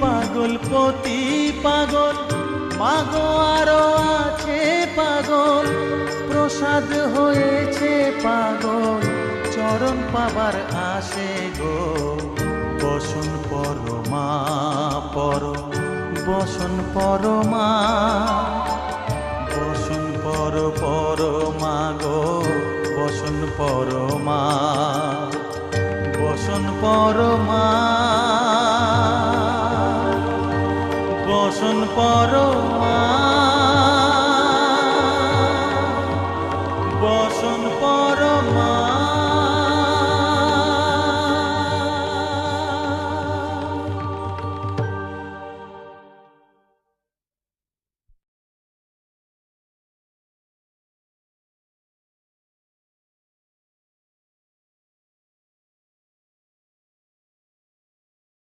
পাগল পতি পাগল, মাগো আরো আছে পাগল, প্রসাদ হয়েছে পাগল, চরণ পাবার আসে গো। বসন পরমা পর, বসন পরমা, বসন পর পরমা গো, বসন পরমা, বসন পরমা, বসন পর